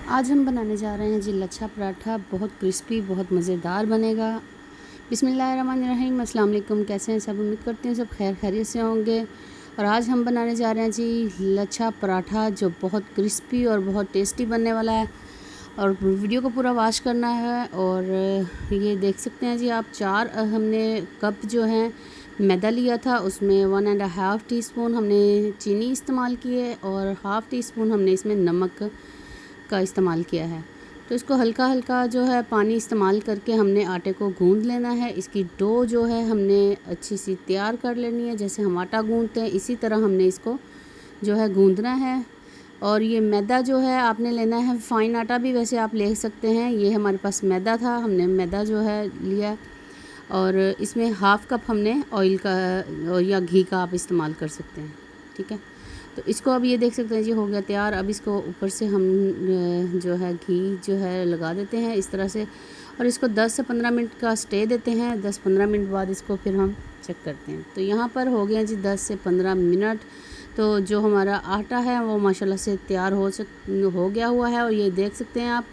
आज हम बनाने जा रहे हैं जी लच्छा पराठा। बहुत क्रिस्पी, बहुत मज़ेदार बनेगा। बिस्मिल्लाहिर्रहमानिर्रहीम। अस्सलाम वालेकुम। कैसे हैं सब? उम्मीद करते हैं सब खैर खैरियत से होंगे। और आज हम बनाने जा रहे हैं जी लच्छा पराठा, जो बहुत क्रिस्पी और बहुत टेस्टी बनने वाला है। और वीडियो को पूरा वॉच करना है। और ये देख सकते हैं जी आप, 4 हमने कप जो है मैदा लिया था, उसमें 1.5 टीस्पून हमने चीनी इस्तेमाल की है और 1/2 टीस्पून हमने इसमें नमक का इस्तेमाल किया है। तो इसको हल्का हल्का जो है पानी इस्तेमाल करके हमने आटे को गूंद लेना है। इसकी डो जो है हमने अच्छी सी तैयार कर लेनी है। जैसे हम आटा गूंदते हैं इसी तरह हमने इसको जो है गूंदना है। और ये मैदा जो है आपने लेना है, फ़ाइन आटा भी वैसे आप ले सकते हैं। ये हमारे पास मैदा था, हमने मैदा जो है लिया। और इसमें 1/2 कप हमने ऑयल का या घी का आप इस्तेमाल कर सकते हैं। ठीक है, तो इसको अब ये देख सकते हैं जी हो गया तैयार। अब इसको ऊपर से हम जो है घी जो है लगा देते हैं इस तरह से। और इसको 10 से 15 मिनट का स्टे देते हैं। 10-15 मिनट बाद इसको फिर हम चेक करते हैं। तो यहाँ पर हो गया जी 10 से 15 मिनट। तो जो हमारा आटा है वो माशाल्लाह से तैयार हो गया हुआ है। और ये देख सकते हैं आप,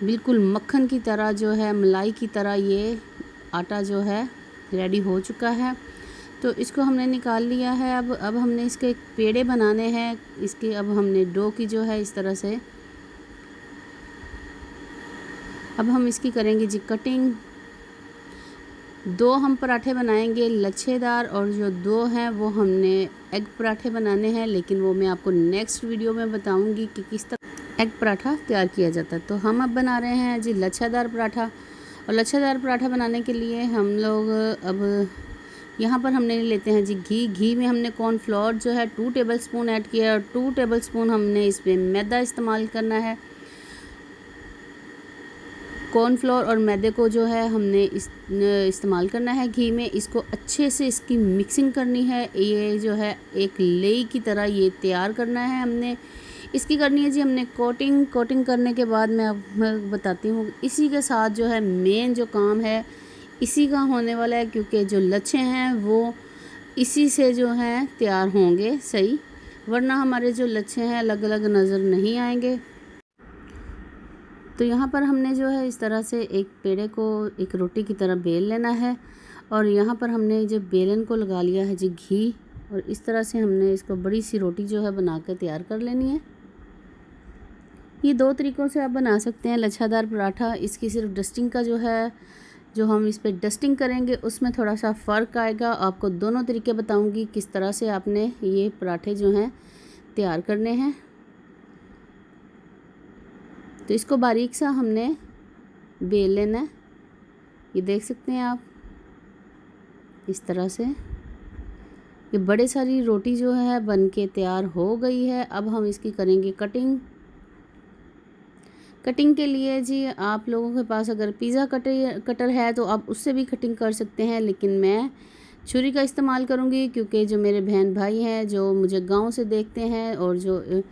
बिल्कुल मक्खन की तरह जो है, मलाई की तरह ये आटा जो है रेडी हो चुका है। तो इसको हमने निकाल लिया है। अब हमने इसके पेड़े बनाने हैं। इसके अब हमने डो की जो है इस तरह से अब हम इसकी करेंगे जी कटिंग। 2 हम पराठे बनाएंगे लच्छेदार, और जो 2 हैं वो हमने एग पराठे बनाने हैं। लेकिन वो मैं आपको नेक्स्ट वीडियो में बताऊंगी कि किस तरह एग पराठा तैयार किया जाता है। तो हम अब बना रहे हैं जी लच्छेदार पराठा। और लच्छेदार पराठा बनाने के लिए हम लोग अब यहाँ पर हमने लेते हैं जी घी में हमने कॉर्नफ्लोर जो है 2 टेबलस्पून ऐड किया। और 2 टेबलस्पून हमने इसमें मैदा इस्तेमाल करना है। कॉर्नफ्लोर और मैदे को जो है हमने इस्तेमाल करना है घी में। इसको अच्छे से इसकी मिक्सिंग करनी है। ये जो है एक लेई की तरह ये तैयार करना है हमने। इसकी करनी है जी हमने कोटिंग करने के बाद मैं बताती हूँ। इसी के साथ जो है मेन जो काम है इसी का होने वाला है, क्योंकि जो लच्छे हैं वो इसी से जो हैं तैयार होंगे सही, वरना हमारे जो लच्छे हैं अलग अलग नज़र नहीं आएंगे। तो यहाँ पर हमने जो है इस तरह से एक पेड़े को एक रोटी की तरह बेल लेना है। और यहाँ पर हमने जो बेलन को लगा लिया है जी घी, और इस तरह से हमने इसको बड़ी सी रोटी जो है बना कर तैयार कर लेनी है। ये 2 तरीक़ों से आप बना सकते हैं लच्छादार पराठा। इसकी सिर्फ डस्टिंग का जो है, जो हम इस पर डस्टिंग करेंगे उसमें थोड़ा सा फ़र्क आएगा। आपको दोनों तरीके बताऊंगी किस तरह से आपने ये पराठे जो हैं तैयार करने हैं। तो इसको बारीक सा हमने बेल लेना है। ये देख सकते हैं आप इस तरह से ये बड़े सारी रोटी जो है बन के तैयार हो गई है। अब हम इसकी करेंगे कटिंग के लिए जी आप लोगों के पास अगर पिज़्ज़ा कटर है तो आप उससे भी कटिंग कर सकते हैं, लेकिन मैं छुरी का इस्तेमाल करूँगी, क्योंकि जो मेरे बहन भाई हैं जो मुझे गांव से देखते हैं और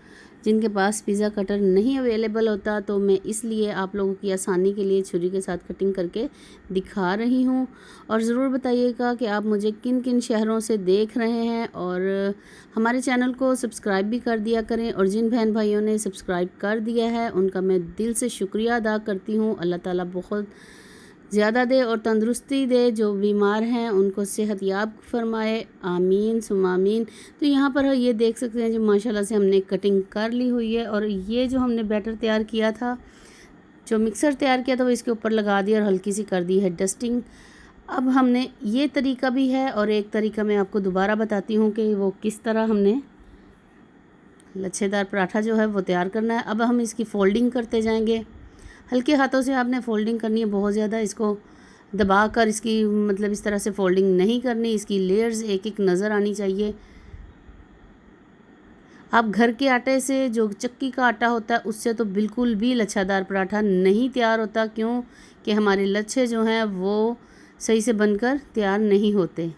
जिनके पास पिज़्ज़ा कटर नहीं अवेलेबल होता, तो मैं इसलिए आप लोगों की आसानी के लिए छुरी के साथ कटिंग करके दिखा रही हूँ। और ज़रूर बताइएगा कि आप मुझे किन किन शहरों से देख रहे हैं, और हमारे चैनल को सब्सक्राइब भी कर दिया करें। और जिन बहन भाइयों ने सब्सक्राइब कर दिया है उनका मैं दिल से शुक्रिया अदा करती हूँ। अल्लाह ताला बहुत ज़्यादा दे और तंदुरुस्ती दे। जो बीमार हैं उनको सेहत याब फरमाए, आमीन सुम्मा आमीन। तो यहाँ पर ये देख सकते हैं जो माशाल्लाह से हमने कटिंग कर ली हुई है। और ये जो हमने बैटर तैयार किया था, जो मिक्सर तैयार किया था, वो इसके ऊपर लगा दिया और हल्की सी कर दी है डस्टिंग। अब हमने ये तरीका भी है, और एक तरीका मैं आपको दोबारा बताती हूँ कि वो किस तरह हमने लच्छेदार पराठा जो है वो तैयार करना है। अब हम इसकी फ़ोल्डिंग करते जाएंगे। हल्के हाथों से आपने फ़ोल्डिंग करनी है, बहुत ज़्यादा इसको दबा कर इसकी मतलब इस तरह से फ़ोल्डिंग नहीं करनी। इसकी लेयर्स एक एक नज़र आनी चाहिए। आप घर के आटे से, जो चक्की का आटा होता है, उससे तो बिल्कुल भी लच्छादार पराठा नहीं तैयार होता, क्यों कि हमारे लच्छे जो हैं वो सही से बनकर तैयार नहीं होते।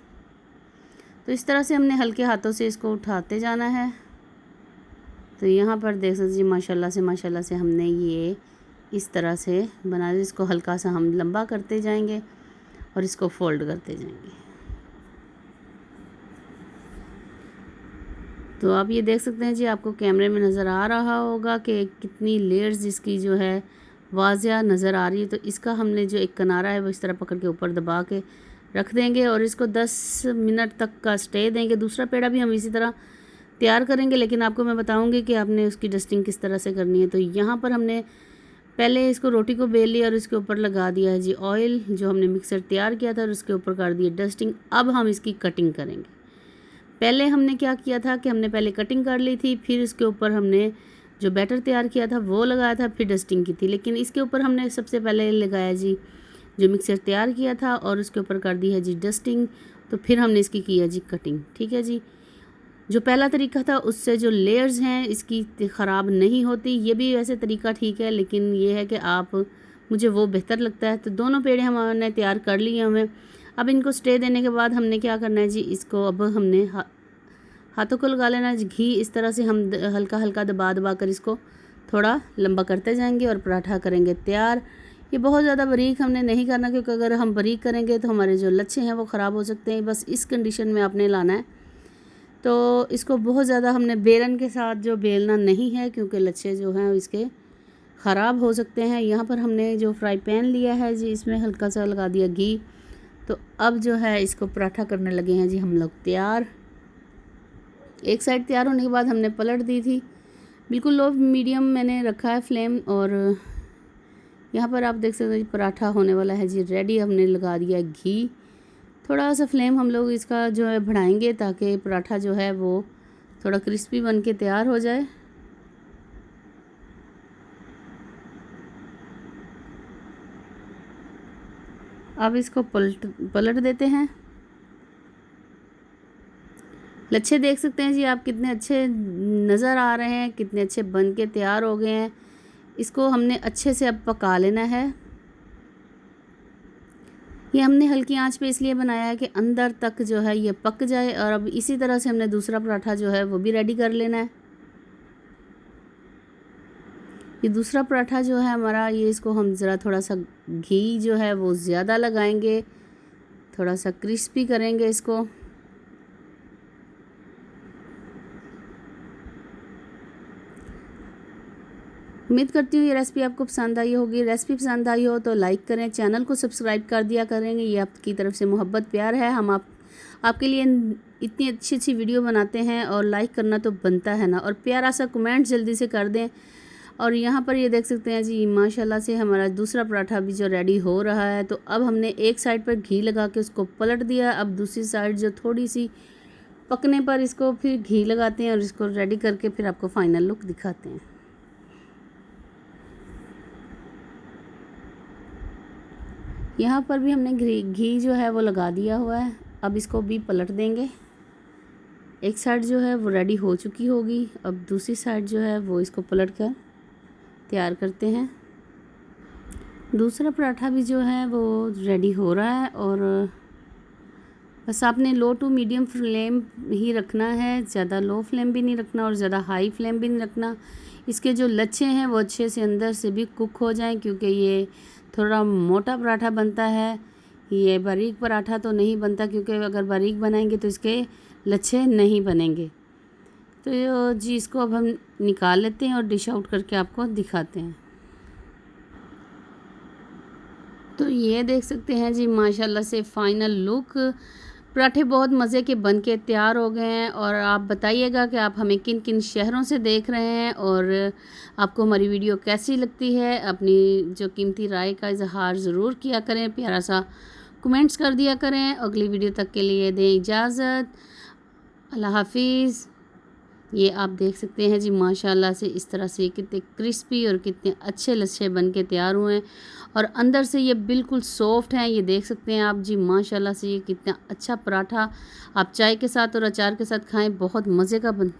तो इस तरह से हमने हल्के हाथों से इसको उठाते जाना है। तो यहाँ पर देख सकते माशाल्लाह से हमने ये इस तरह से बना, इसको हल्का सा हम लंबा करते जाएंगे और इसको फोल्ड करते जाएंगे। तो आप ये देख सकते हैं जी, आपको कैमरे में नज़र आ रहा होगा कि कितनी लेयर्स इसकी जो है वाज़िया नज़र आ रही है। तो इसका हमने जो एक किनारा है वो इस तरह पकड़ के ऊपर दबा के रख देंगे और इसको 10 मिनट तक का स्टे देंगे। दूसरा पेड़ा भी हम इसी तरह तैयार करेंगे, लेकिन आपको मैं बताऊंगी कि आपने उसकी डस्टिंग किस तरह से करनी है। तो यहाँ पर हमने पहले इसको रोटी को बेल लिया और इसके ऊपर लगा दिया है जी ऑयल, जो हमने मिक्सर तैयार किया था, और उसके ऊपर कर दिया डस्टिंग। अब हम इसकी कटिंग करेंगे। पहले हमने क्या किया था कि हमने पहले कटिंग कर ली थी, फिर इसके ऊपर हमने जो बैटर तैयार किया था वो लगाया था, फिर डस्टिंग की थी। लेकिन इसके ऊपर हमने सबसे पहले लगाया जी जो मिक्सर तैयार किया था और उसके ऊपर कर दी है जी डस्टिंग। तो फिर हमने इसकी किया जी कटिंग। ठीक है जी, जो पहला तरीका था उससे जो लेयर्स हैं इसकी ख़राब नहीं होती। ये भी वैसे तरीका ठीक है, लेकिन ये है कि आप मुझे वो बेहतर लगता है। तो दोनों पेड़े हमने तैयार कर लिए हमें। अब इनको स्टे देने के बाद हमने क्या करना है जी, इसको अब हमने हाथों को लगा लेना है घी। इस तरह से हम हल्का हल्का दबा दबा कर इसको थोड़ा लंबा करते जाएंगे और पराठा करेंगे तैयार। ये बहुत ज़्यादा बारीक हमने नहीं करना, क्योंकि अगर हम बारीक करेंगे तो हमारे जो लच्छे हैं वो ख़राब हो सकते हैं। बस इस कंडीशन में आपने लाना है। तो इसको बहुत ज़्यादा हमने बेलन के साथ जो बेलना नहीं है, क्योंकि लच्छे जो हैं इसके ख़राब हो सकते हैं। यहाँ पर हमने जो फ्राई पैन लिया है जी, इसमें हल्का सा लगा दिया घी। तो अब जो है इसको पराठा करने लगे हैं जी हम लोग तैयार। एक साइड तैयार होने के बाद हमने पलट दी थी। बिल्कुल लो मीडियम मैंने रखा है फ्लेम, और यहाँ पर आप देख सकते हैं पराठा होने वाला है जी रेडी। हमने लगा दिया है घी। थोड़ा सा फ्लेम हम लोग इसका जो है बढ़ाएंगे ताकि पराठा जो है वो थोड़ा क्रिस्पी बन के तैयार हो जाए। अब इसको पलट देते हैं। लच्छे देख सकते हैं जी आप कितने अच्छे नज़र आ रहे हैं, कितने अच्छे बन के तैयार हो गए हैं। इसको हमने अच्छे से अब पका लेना है। ये हमने हल्की आंच पे इसलिए बनाया है कि अंदर तक जो है ये पक जाए। और अब इसी तरह से हमने दूसरा पराठा जो है वो भी रेडी कर लेना है। ये दूसरा पराठा जो है हमारा, ये इसको हम ज़रा थोड़ा सा घी जो है वो ज़्यादा लगाएंगे, थोड़ा सा क्रिस्पी करेंगे इसको। उम्मीद करती हूँ ये रेसिपी आपको पसंद आई होगी। रेसिपी पसंद आई हो तो लाइक करें, चैनल को सब्सक्राइब कर दिया करेंगे। ये आपकी तरफ से मोहब्बत प्यार है। हम आपके लिए इतनी अच्छी अच्छी वीडियो बनाते हैं, और लाइक करना तो बनता है ना, और प्यारा सा कमेंट जल्दी से कर दें। और यहाँ पर ये देख सकते हैं जी माशाल्लाह से हमारा दूसरा पराठा भी जो रेडी हो रहा है। तो अब हमने एक साइड पर घी लगा के उसको पलट दिया। अब दूसरी साइड जो थोड़ी सी पकने पर इसको फिर घी लगाते हैं और इसको रेडी करके फिर आपको फाइनल लुक दिखाते हैं। यहाँ पर भी हमने घी जो है वो लगा दिया हुआ है। अब इसको भी पलट देंगे। एक साइड जो है वो रेडी हो चुकी होगी, अब दूसरी साइड जो है वो इसको पलट कर तैयार करते हैं। दूसरा पराठा भी जो है वो रेडी हो रहा है, और बस आपने लो टू मीडियम फ्लेम ही रखना है। ज़्यादा लो फ्लेम भी नहीं रखना और ज़्यादा हाई फ्लेम भी नहीं रखना। इसके जो लच्छे हैं वो अच्छे से अंदर से भी कुक हो जाएं, क्योंकि ये थोड़ा मोटा पराठा बनता है। ये बारीक पराठा तो नहीं बनता, क्योंकि अगर बारीक बनाएंगे तो इसके लच्छे नहीं बनेंगे। तो जी इसको अब हम निकाल लेते हैं और डिश आउट करके आपको दिखाते हैं। तो ये देख सकते हैं जी माशाल्लाह से फाइनल लुक। पराठे बहुत मज़े के बन के तैयार हो गए हैं। और आप बताइएगा कि आप हमें किन किन शहरों से देख रहे हैं और आपको हमारी वीडियो कैसी लगती है। अपनी जो कीमती राय का इजहार ज़रूर किया करें, प्यारा सा कमेंट्स कर दिया करें। अगली वीडियो तक के लिए दें इजाज़त। अल्लाह हाफिज़। ये आप देख सकते हैं जी माशाल्लाह से इस तरह से कितने क्रिस्पी और कितने अच्छे लच्छे बन के तैयार हुए हैं, और अंदर से ये बिल्कुल सॉफ्ट हैं। ये देख सकते हैं आप जी माशाल्लाह से ये कितना अच्छा पराठा आप चाय के साथ और अचार के साथ खाएं, बहुत मज़े का बनता है।